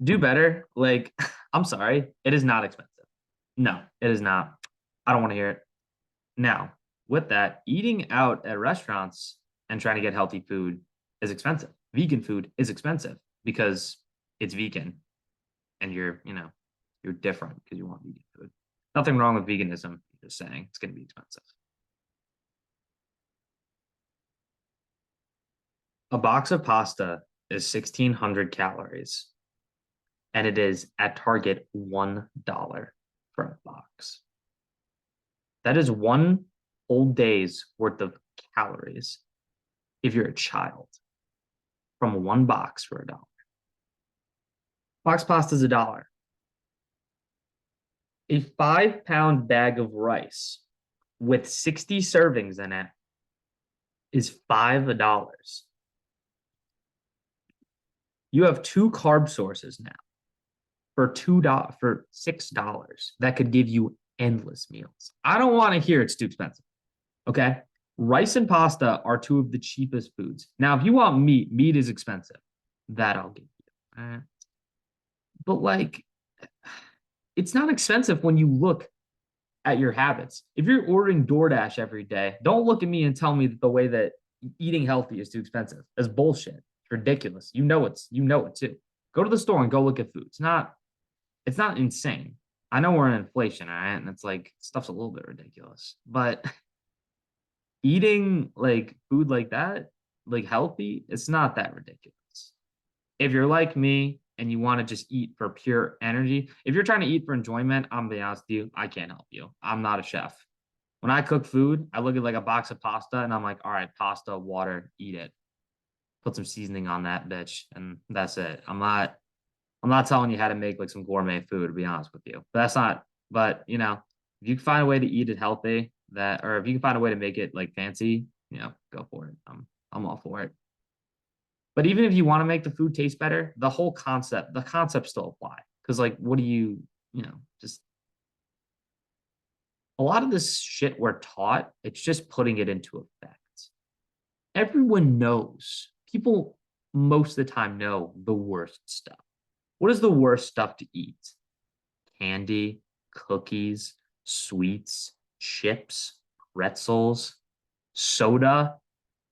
Do better. Like, I'm sorry, it is not expensive. No, it is not. I don't want to hear it. Now, with that, eating out at restaurants and trying to get healthy food is expensive. Vegan food is expensive because it's vegan and you're different because you want vegan food. Nothing wrong with veganism. I'm just saying it's going to be expensive. A box of pasta is 1,600 calories and it is at Target $1 for a box. That is one whole day's worth of calories if you're a child from one box for $1. Box pasta is $1. A 5-pound bag of rice with 60 servings in it is $5. You have two carb sources now for $6 that could give you endless meals. I don't want to hear it's too expensive. Okay. Rice and pasta are two of the cheapest foods. Now, if you want meat, meat is expensive. That I'll give you. But like, it's not expensive when you look at your habits. If you're ordering DoorDash every day, don't look at me and tell me that the way that eating healthy is too expensive. That's bullshit. It's ridiculous. You know it too. Go to the store and go look at food. It's not insane. I know we're in inflation, all right? And it's like stuff's a little bit ridiculous. But eating like food like that, like healthy, it's not that ridiculous. If you're like me and you want to just eat for pure energy, if you're trying to eat for enjoyment, I'm gonna be honest with you, I can't help you. I'm not a chef. When I cook food, I look at like a box of pasta and I'm like, all right, pasta, water, eat it. Put some seasoning on that bitch, and that's it. I'm not telling you how to make like some gourmet food, to be honest with you. But that's not, but if you can find a way to eat it healthy, that or if you can find a way to make it like fancy, go for it. I'm all for it. But even if you want to make the food taste better, the concept still apply. Because like, what do just a lot of this shit we're taught, it's just putting it into effect. Everyone knows. People most of the time know the worst stuff. What is the worst stuff to eat? Candy, cookies, sweets, chips, pretzels, soda,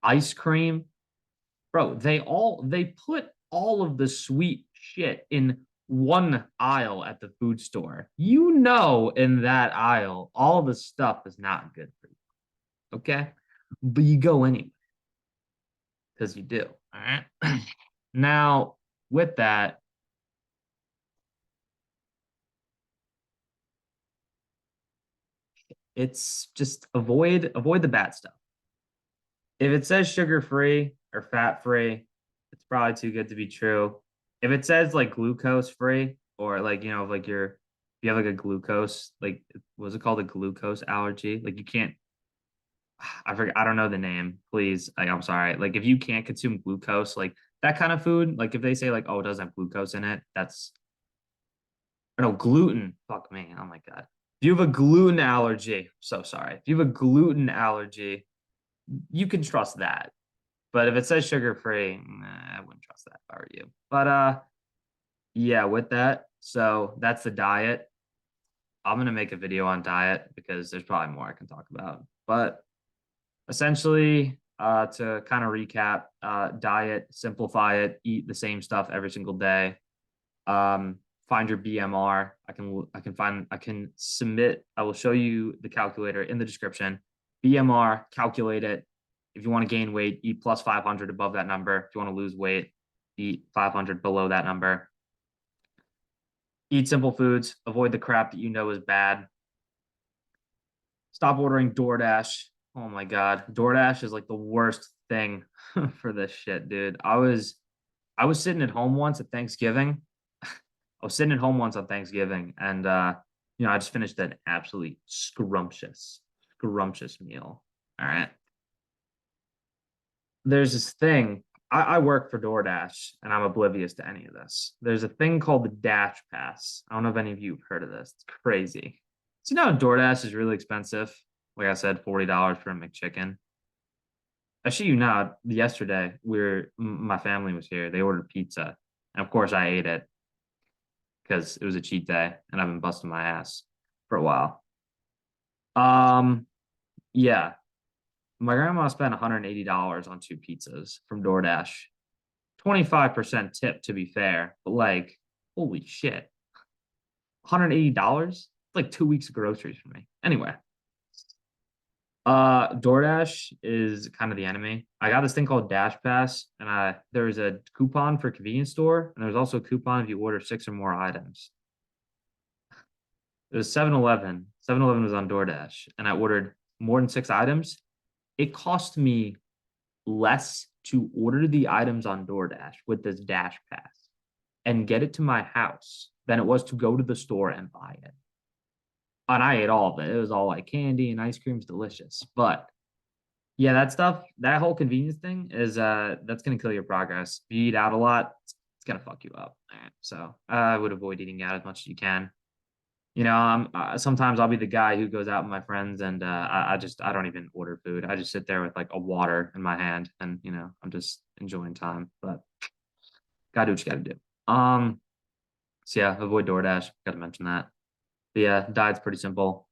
ice cream. Bro, they put all of the sweet shit in one aisle at the food store. In that aisle, all the stuff is not good for you. Okay? But you go anyway because you do. All right. Now, with that, it's just avoid the bad stuff. If it says sugar free or fat free, it's probably too good to be true. If it says like glucose free or like like if you have like a glucose like what's it called, a glucose allergy, like you can't, I forget, I don't know the name. Please, like I'm sorry. Like if you can't consume glucose, like that kind of food, like if they say like, oh, it doesn't have glucose in it, that's or no gluten. Fuck me. Oh my God. If you have a gluten allergy, so sorry. If you have a gluten allergy, you can trust that. But if it says sugar free, nah, I wouldn't trust that if I were you. But yeah, with that, so that's the diet. I'm gonna make a video on diet because there's probably more I can talk about. But essentially, to kind of recap, diet, simplify it, eat the same stuff every single day. Find your BMR. I can submit. I will show you the calculator in the description. BMR, calculate it. If you want to gain weight, eat plus 500 above that number. If you want to lose weight, eat 500 below that number. Eat simple foods. Avoid the crap that you know is bad. Stop ordering DoorDash. Oh my God. DoorDash is like the worst thing for this shit, dude. I was sitting at home once at Thanksgiving. I was sitting at home once on Thanksgiving and I just finished an absolutely scrumptious meal. All right. There's this thing. I work for DoorDash and I'm oblivious to any of this. There's a thing called the Dash Pass. I don't know if any of you have heard of this. It's crazy. So now DoorDash is really expensive. Like I said, $40 for a McChicken. I shit you not, yesterday my family was here. They ordered pizza. And of course I ate it because it was a cheat day and I've been busting my ass for a while. Um, yeah, my grandma spent $180 on two pizzas from DoorDash. 25% tip to be fair, but like, holy shit, $180? Like 2 weeks of groceries for me. Anyway, DoorDash is kind of the enemy. I got this thing called Dash Pass, and there's a coupon for convenience store, and there's also a coupon if you order six or more items. It was 7-Eleven. 7-Eleven was on DoorDash, and I ordered more than six items. It cost me less to order the items on DoorDash with this Dash Pass and get it to my house than it was to go to the store and buy it. And I ate all of it. It was all like candy and ice cream's delicious. But yeah, that stuff, that whole convenience thing is that's gonna kill your progress. If you eat out a lot, it's gonna fuck you up. So I would avoid eating out as much as you can. Sometimes I'll be the guy who goes out with my friends and I don't even order food. I just sit there with like a water in my hand and I'm just enjoying time. But Gotta do what you gotta do. So yeah, avoid DoorDash. Gotta mention that. But yeah, diet's pretty simple.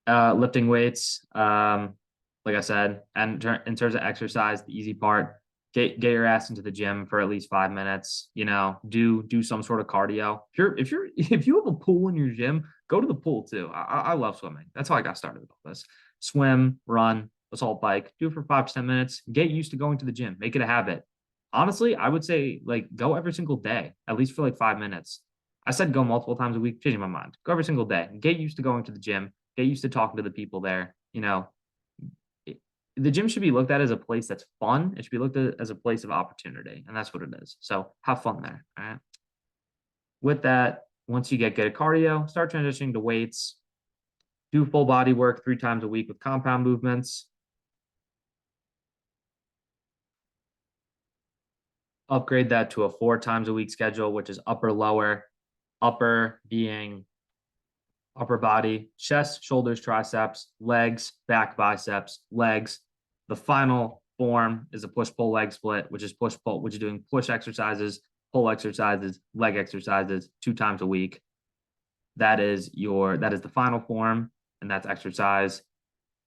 Lifting weights, like I said, and in terms of exercise, the easy part, get your ass into the gym for at least 5 minutes. You know, do some sort of cardio. If you have a pool in your gym, go to the pool too. I love swimming. That's how I got started with all this. Swim, run, assault bike, do it for 5 to 10 minutes. Get used to going to the gym. Make it a habit. Honestly, I would say like go every single day, at least for like 5 minutes. I said go multiple times a week, changing my mind. Go every single day. Get used to going to the gym. Get used to talking to the people there. You know, the gym should be looked at as a place that's fun. It should be looked at as a place of opportunity, and that's what it is. So have fun there. All right. With that, once you get good at cardio, start transitioning to weights. Do full body work 3 times a week with compound movements. Upgrade that to a 4 times a week schedule, which is upper lower. Upper being upper body, chest, shoulders, triceps, legs, back, biceps, legs. The final form is a push pull leg split, which is push pull, which is doing push exercises, pull exercises, leg exercises 2 times a week. That is the final form, and that's exercise.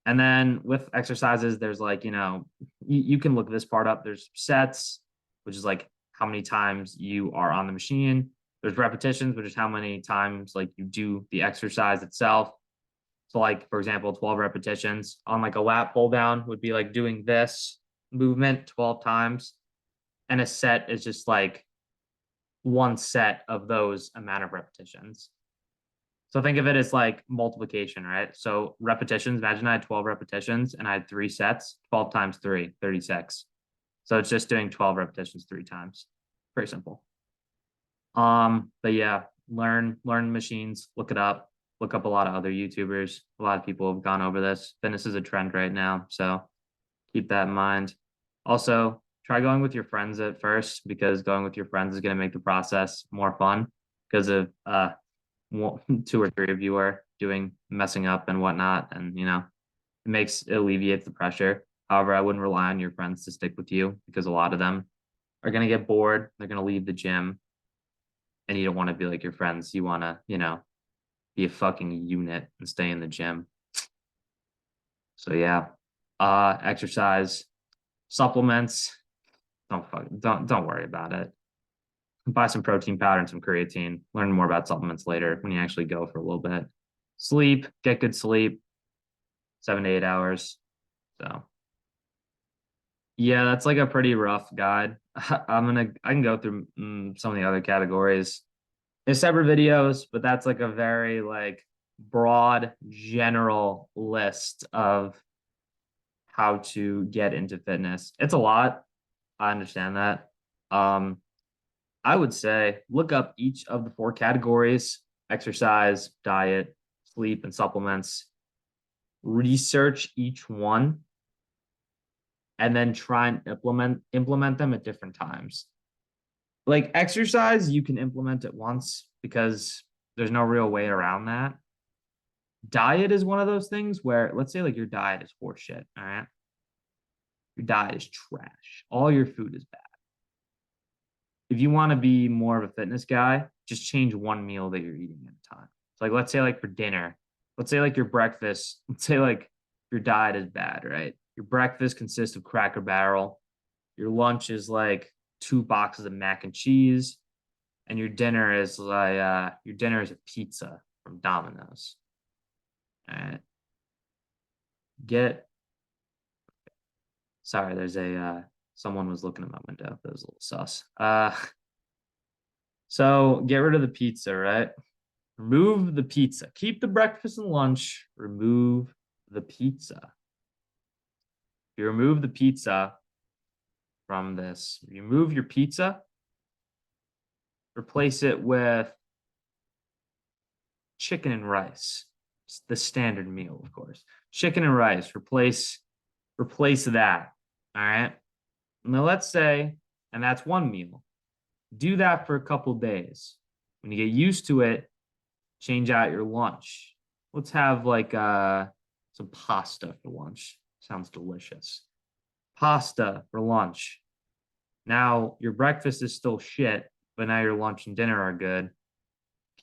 And then with exercises, there's like, you can look this part up. There's sets, which is like how many times you are on the machine. There's repetitions, which is how many times like you do the exercise itself. So like, for example, 12 repetitions on like a lat pull down would be like doing this movement 12 times. And a set is just like one set of those amount of repetitions. So think of it as like multiplication, right? So repetitions, imagine I had 12 repetitions and I had 3 sets, 12 times 3, 36. So it's just doing 12 repetitions 3 times. Very simple. But yeah, learn machines, look it up, look up a lot of other YouTubers. A lot of people have gone over this. Fitness is a trend right now, so keep that in mind. Also, try going with your friends at first because going with your friends is going to make the process more fun because of 2 or 3 of you are messing up and whatnot, and it alleviates the pressure. However, I wouldn't rely on your friends to stick with you because a lot of them are going to get bored. They're going to leave the gym, and you don't want to be like your friends. You want to, be a fucking unit and stay in the gym. So yeah, exercise, supplements. Don't worry about it. Buy some protein powder and some creatine. Learn more about supplements later when you actually go for a little bit. Sleep, get good sleep, 7 to 8 hours. So yeah, that's like a pretty rough guide. I can go through some of the other categories. There's separate videos, but that's like a very like broad general list of how to get into fitness. It's a lot. I understand that. I would say look up each of the 4 categories: exercise, diet, sleep, and supplements. Research each one and then try and implement them at different times. Like exercise, you can implement it once because there's no real way around that. Diet is one of those things where, let's say, like your diet is horse shit. All right. Your diet is trash. All your food is bad. If you want to be more of a fitness guy, just change one meal that you're eating at a time. So, like, let's say, like, for dinner, let's say, like, your breakfast, let's say, like, your diet is bad, right? Your breakfast consists of Cracker Barrel. Your lunch is like 2 boxes of mac and cheese. And your dinner is a pizza from Domino's. All right. Sorry, there's someone was looking at my window. That was a little sus. So get rid of the pizza, right? Remove the pizza. Keep the breakfast and lunch. Remove the pizza. If you remove the pizza from this, remove your pizza, replace it with chicken and rice. It's the standard meal, of course. Chicken and rice. Replace that. All right. Now let's say, and that's one meal. Do that for a couple days. When you get used to it, change out your lunch. Let's have like some pasta for lunch. Sounds delicious. Pasta for lunch. Now your breakfast is still shit, but now your lunch and dinner are good.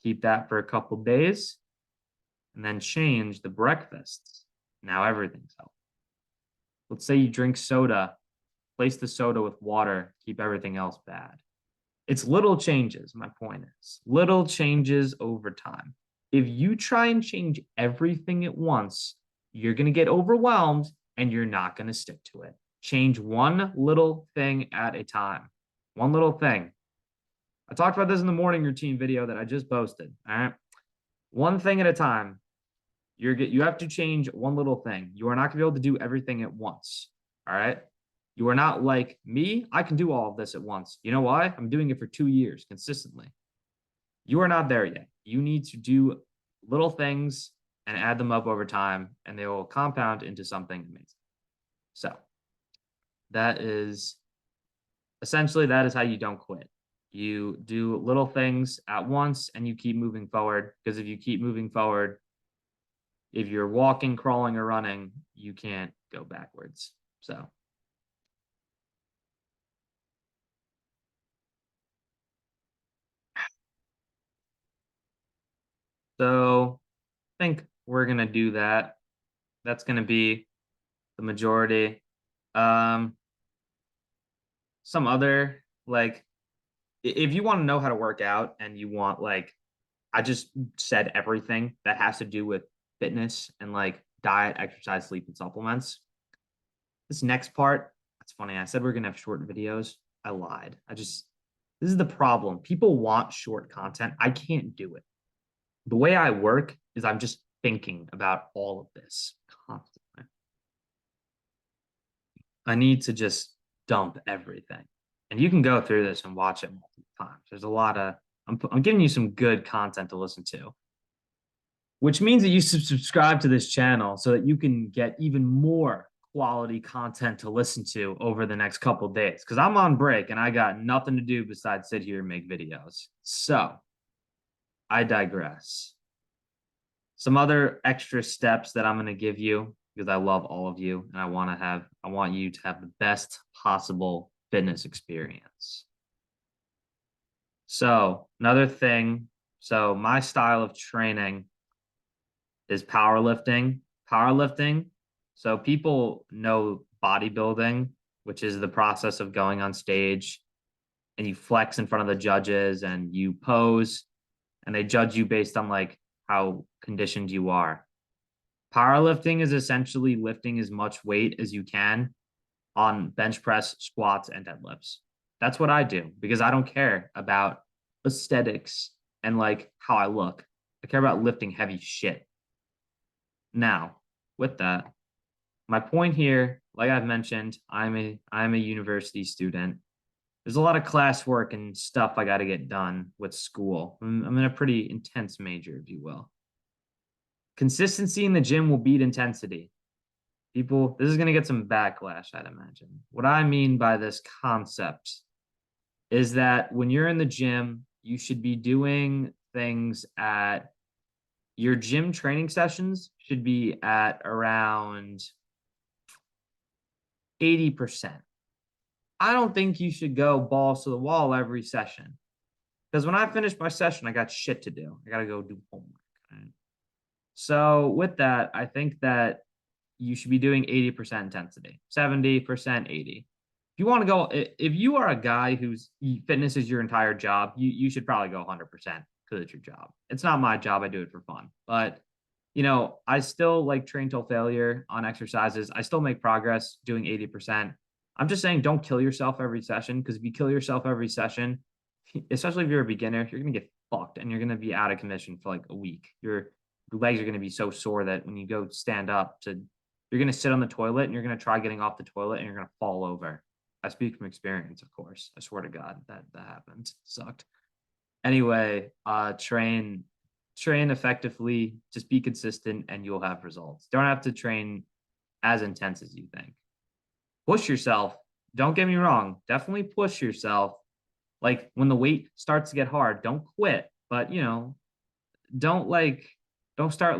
Keep that for a couple days and then change the breakfasts. Now everything's healthy. Let's say you drink soda, place the soda with water, keep everything else bad. It's little changes, my point is. Little changes over time. If you try and change everything at once, you're going to get overwhelmed and you're not going to stick to it. Change one little thing at a time. One little thing. I talked about this in the morning routine video that I just posted. All right. One thing at a time. You have to change one little thing. You are not going to be able to do everything at once. All right. You are not like me. I can do all of this at once. You know why? I'm doing it for 2 years consistently. You are not there yet. You need to do little things and add them up over time, and they will compound into something amazing. So that is essentially that is how you don't quit. You do little things at once and you keep moving forward, because if you keep moving forward, if you're walking, crawling, or running, you can't go backwards. So I think we're gonna do that. That's gonna be the majority. Um, some other like if you want to know how to work out and you want like I just said everything that has to do with fitness and like diet, exercise, sleep, and supplements. This next part, that's funny. I said we're gonna have short videos. I lied. This is the problem. People want short content. I can't do it. The way I work is I'm just thinking about all of this constantly. I need to just dump everything. And you can go through this and watch it multiple times. There's a lot of, I'm giving you some good content to listen to, which means that you should subscribe to this channel so that you can get even more quality content to listen to over the next couple days. Because I'm on break and I got nothing to do besides sit here and make videos. So I digress. Some other extra steps that I'm going to give you because I love all of you and I want you to have the best possible fitness experience. So, another thing, so my style of training is powerlifting. Powerlifting. So people know bodybuilding, which is the process of going on stage and you flex in front of the judges and you pose and they judge you based on like how conditioned you are. Powerlifting is essentially lifting as much weight as you can on bench press, squats, and deadlifts. That's what I do because I don't care about aesthetics and like how I look. I care about lifting heavy shit. Now, with that, my point here, like I've mentioned, I'm a university student. There's a lot of classwork and stuff I got to get done with school. I'm in a pretty intense major, if you will. Consistency in the gym will beat intensity. People, this is going to get some backlash, I'd imagine. What I mean by this concept is that when you're in the gym, you should be doing things at your gym training sessions should be at around 80%. I don't think you should go balls to the wall every session. Because when I finish my session, I got shit to do. I got to go do homework. Right? So with that, I think that you should be doing 80% intensity, 70%, 80. If you want to go, if you are a guy whose fitness is your entire job, you should probably go 100% because it's your job. It's not my job. I do it for fun. But, I still like train till failure on exercises. I still make progress doing 80%. I'm just saying don't kill yourself every session because if you kill yourself every session, especially if you're a beginner, you're going to get fucked and you're going to be out of commission for like a week. Your legs are going to be so sore that when you go stand up you're going to sit on the toilet and you're going to try getting off the toilet and you're going to fall over. I speak from experience, of course. I swear to God that happened. Sucked. Anyway, train effectively, just be consistent and you'll have results. Don't have to train as intense as you think. Push yourself. Don't get me wrong. Definitely push yourself. Like when the weight starts to get hard, don't quit, but don't don't start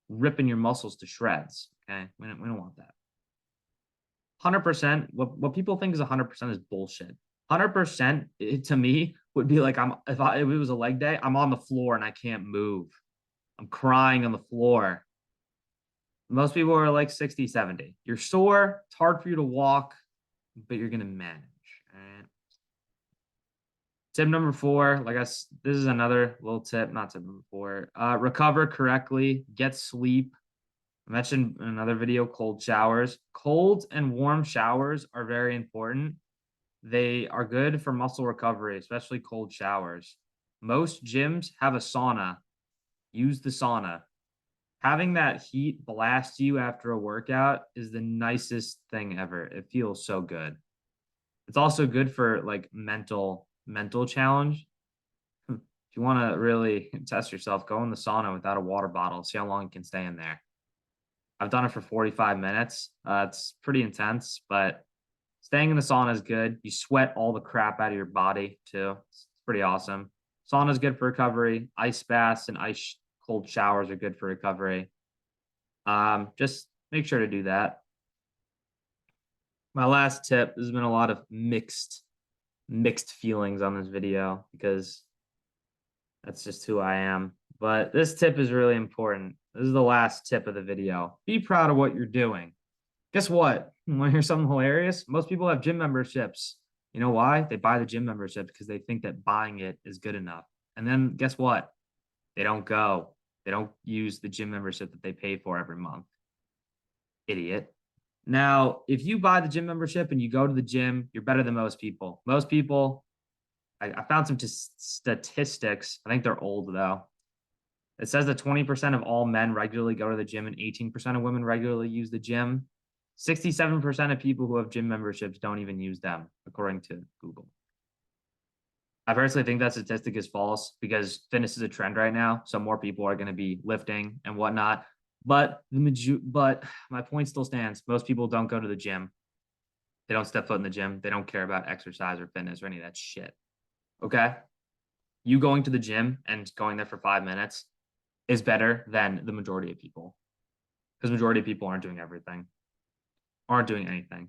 ripping your muscles to shreds. Okay. We don't want that. 100%. What people think is 100% is bullshit. 100% to me would be like if it was a leg day, I'm on the floor and I can't move. I'm crying on the floor. Most people are like 60, 70. You're sore, it's hard for you to walk, but you're gonna manage. All right. Tip number 4, this is another little tip, not tip number 4. Recover correctly, get sleep. I mentioned in another video cold showers. Cold and warm showers are very important. They are good for muscle recovery, especially cold showers. Most gyms have a sauna. Use the sauna. Having that heat blast you after a workout is the nicest thing ever. It feels so good. It's also good for like mental challenge. If you want to really test yourself, go in the sauna without a water bottle. See how long you can stay in there. I've done it for 45 minutes. It's pretty intense, but staying in the sauna is good. You sweat all the crap out of your body too. It's pretty awesome. Sauna is good for recovery. Ice baths and ice cold showers are good for recovery. Just make sure to do that. My last tip, there's been a lot of mixed feelings on this video because that's just who I am. But this tip is really important. This is the last tip of the video. Be proud of what you're doing. Guess what? Want to hear something hilarious? Most people have gym memberships. You know why? They buy the gym membership because they think that buying it is good enough. And then guess what? They don't go. They don't use the gym membership that they pay for every month. Idiot. Now, if you buy the gym membership and you go to the gym, you're better than most people. Most people, I found some statistics. I think they're old though. It says that 20% of all men regularly go to the gym and 18% of women regularly use the gym. 67% of people who have gym memberships don't even use them, according to Google. I personally think that statistic is false because fitness is a trend right now. So more people are going to be lifting and whatnot. But my point still stands. Most people don't go to the gym. They don't step foot in the gym. They don't care about exercise or fitness or any of that shit. Okay? You going to the gym and going there for 5 minutes is better than the majority of people. Because majority of people aren't doing everything, aren't doing anything.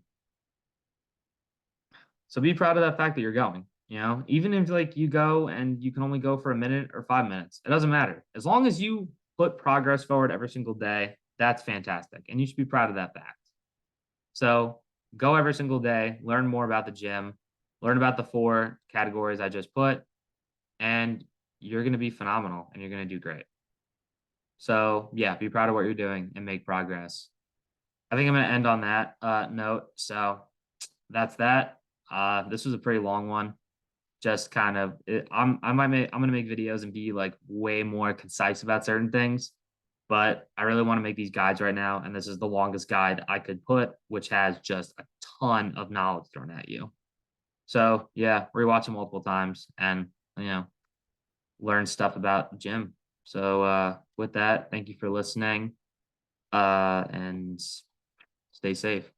So be proud of that fact that you're going. Even if like you go and you can only go for a minute or 5 minutes, it doesn't matter. As long as you put progress forward every single day, that's fantastic. And you should be proud of that fact. So go every single day, learn more about the gym, learn about the 4 categories I just put, and you're going to be phenomenal and you're going to do great. So yeah, be proud of what you're doing and make progress. I think I'm going to end on that note. So that's that. This was a pretty long one. Just kind of, I'm going to make videos and be like way more concise about certain things, but I really want to make these guides right now. And this is the longest guide I could put, which has just a ton of knowledge thrown at you. So yeah, rewatch it multiple times and, learn stuff about the gym. So with that, thank you for listening and stay safe.